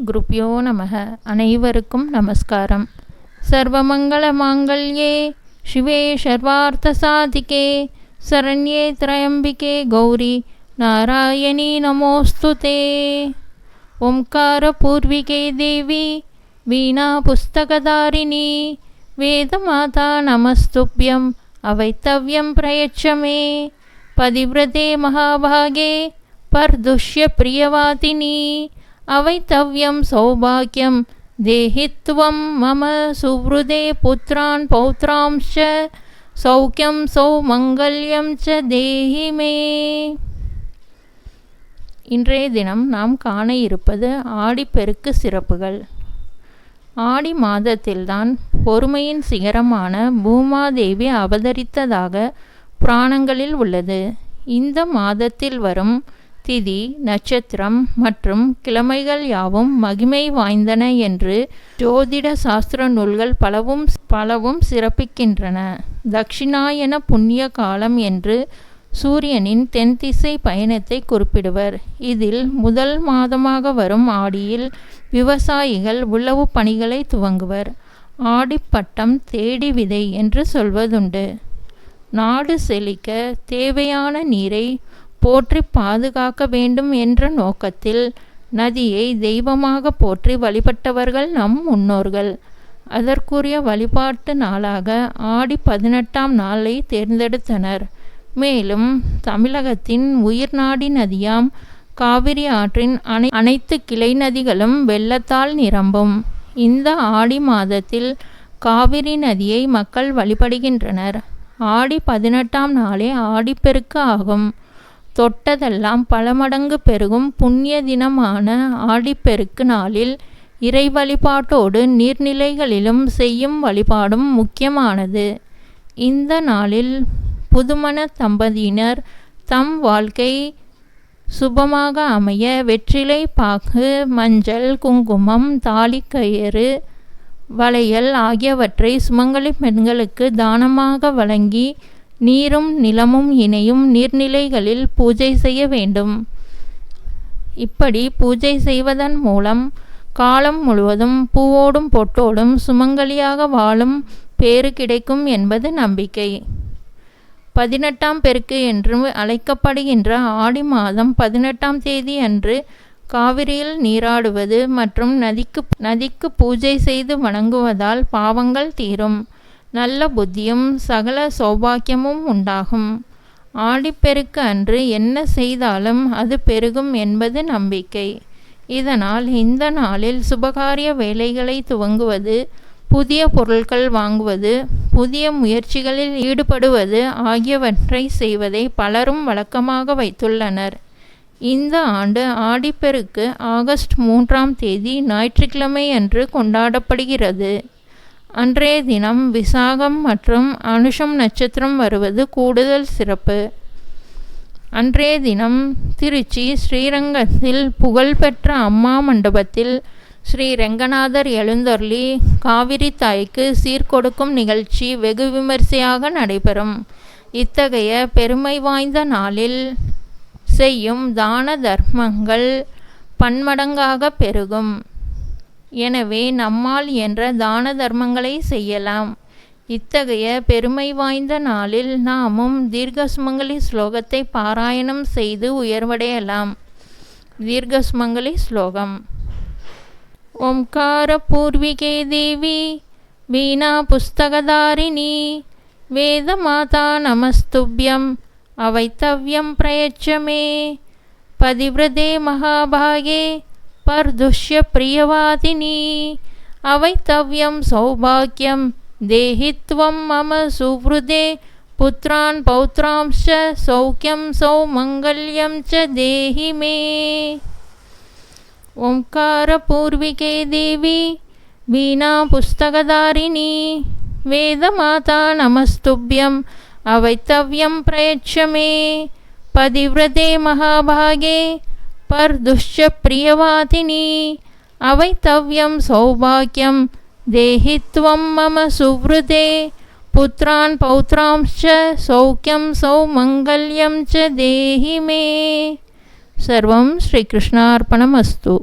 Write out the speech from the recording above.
குருப்யோ நமக. அனைவருக்கும் நமஸ்காரம். சர்வமங்கள மாங்கல்யே சிவே சர்வார்த்த சாதிகே சரண்யே திரையம்பிகே கௌரி நாராயணி நமோஸ்துதே. ஓம்கார பூர்விகே தேவி வீணா புஸ்தகதாரிணி வேதமாதா நமஸ்துப்யம் அவைத்தவ்யம் பிரயச்சமே. பதிவ்ரதே மகாபாகே பர்துஷ்ய பிரியவாதினி அவைத்தவ்யம் சௌபாக்யம் தேஹித்வம் மம சுவ்ருதே புத்ரான் பௌத்ராம்ச்ச சௌக்கியம் சௌமங்கல்யம் ச தேஹிமே. இன்றைய தினம் நாம் காண இருப்பது ஆடிப்பெருக்கு சிறப்புகள். ஆடி மாதத்தில்தான் பொறுமையின் சிகரமான பூமாதேவி அவதரித்ததாக புராணங்களில் உள்ளது. இந்த மாதத்தில் வரும் திதி, நட்சத்திரம் மற்றும் கிழமைகள் யாவும் மகிமை வாய்ந்தன என்று ஜோதிட சாஸ்திர நூல்கள் பலவும் சிறப்பிக்கின்றன. தட்சிணாயன புண்ணிய காலம் என்று சூரியனின் தென்திசை பயணத்தை குறிப்பிடுவர். இதில் முதல் மாதமாக வரும் ஆடியில் விவசாயிகள் உழவு பணிகளை துவங்குவர். ஆடிப்பட்டம் தேடி விதை என்று சொல்வதுண்டு. நாடு செழிக்க தேவையான நீரை போற்றி பாதுகாக்க வேண்டும் என்ற நோக்கத்தில் நதியை தெய்வமாக போற்றி வழிபட்டவர்கள் நம் முன்னோர்கள். அதற்குரிய வழிபாட்டு நாளாக ஆடி 18ஆம் நாளை தேர்ந்தெடுத்தனர். மேலும் தமிழகத்தின் உயிர்நாடி நதியாம் காவிரி ஆற்றின் அனைத்து கிளை நதிகளும் வெள்ளத்தால் நிரம்பும். இந்த ஆடி மாதத்தில் காவிரி நதியை மக்கள் வழிபடுகின்றனர். ஆடி 18ஆம் நாளே ஆடிப்பெருக்கு ஆகும். தொட்டதெல்லாம் பல மடங்கு பெருகும் புண்ணிய தினமான ஆடிப்பெருக்கு நாளில் இறை வழிபாட்டோடு நீர்நிலைகளிலும் செய்யும் வழிபாடும் முக்கியமானது. இந்த நாளில் புதுமண தம்பதியினர் தம் வாழ்க்கை சுபமாக அமைய வெற்றிலை பாக்கு, மஞ்சள், குங்குமம், தாலிக்கயிறு, வளையல் ஆகியவற்றை சுமங்கலி பெண்களுக்கு தானமாக வழங்கி நீரும் நிலமும் இணையும் நீர்நிலைகளில் பூஜை செய்ய வேண்டும். இப்படி பூஜை செய்வதன் மூலம் காலம் முழுவதும் பூவோடும் பொட்டோடும் சுமங்கலியாக வாழும் பேறு கிடைக்கும் என்பது நம்பிக்கை. 18ஆம் பெருக்கு என்று அழைக்கப்படுகின்ற ஆடி மாதம் 18ஆம் தேதி அன்று காவிரியில் நீராடுவது மற்றும் நதிக்கு பூஜை செய்து வணங்குவதால் பாவங்கள் தீரும், நல்ல புத்தியும் சகல சௌபாக்கியமும் உண்டாகும். ஆடிப்பெருக்கு அன்று என்ன செய்தாலும் அது பெருகும் என்பது நம்பிக்கை. இதனால் இந்த நாளில் சுபகாரிய வேலைகளை துவங்குவது, புதிய பொருட்கள் வாங்குவது, புதிய முயற்சிகளில் ஈடுபடுவது ஆகியவற்றை செய்வதை பலரும் வழக்கமாக வைத்துள்ளனர். இந்த ஆண்டு ஆடிப்பெருக்கு ஆகஸ்ட் 3ஆம் தேதி ஞாயிற்றுக்கிழமை அன்று கொண்டாடப்படுகிறது. அன்றைய தினம் விசாகம் மற்றும் அனுஷம் நட்சத்திரம் வருவது கூடுதல் சிறப்பு. அன்றைய தினம் திருச்சி ஸ்ரீரங்கத்தில் புகழ்பெற்ற அம்மா மண்டபத்தில் ஸ்ரீ ரெங்கநாதர் எழுந்தருளி காவிரி தாய்க்கு சீர்கொடுக்கும் நிகழ்ச்சி வெகு விமரிசையாக நடைபெறும். இத்தகைய பெருமை வாய்ந்த நாளில் செய்யும் தான தர்மங்கள் பன்மடங்காக பெருகும். எனவே நம்மால் என்ற தான தர்மங்களை செய்யலாம். இத்தகைய பெருமை வாய்ந்த நாளில் நாமும் தீர்க்க சுமங்கலி ஸ்லோகத்தை பாராயணம் செய்து உயர்வடையலாம். தீர்க்க சுமங்கலி ஸ்லோகம். ஓம்கார பூர்விகே தேவி வீணா புஸ்தகதாரிணி வேதமாதா நமஸ்துப்யம் அவைத்தவ்யம் பிரயச்சமே. பதிவ்ரதே மகாபாகே பர்துஷ்ய பிரியவாதினி அவைத்தவ்யம் சௌபாக்யம் தேஹித்வம் மம சுவ்ருதே புத்ரான் பௌத்ராம்ச்ச சௌக்கியம் சௌமங்கல்யம் ச தேஹிமே. ஓம்கார பூர்விகே தேவி வீணா புஸ்தகதாரிணி வேதமாதா நமஸ்துப்யம் அவைத்தவ்யம் பிரயச்சமே. பதிவ்ரதே மகாபாகே பர்துஷ்ய பிரியவாதினி அவைத்தவ்யம் சௌபாக்யம் தேஹித்வம் மம சுவ்ருதே புத்ரான் பௌத்ராம்ச்ச சௌக்கியம் சௌமங்கல்யம் ச தேஹிமே. சர்வம் ஸ்ரீகிருஷ்ணார்ப்பணமஸ்து.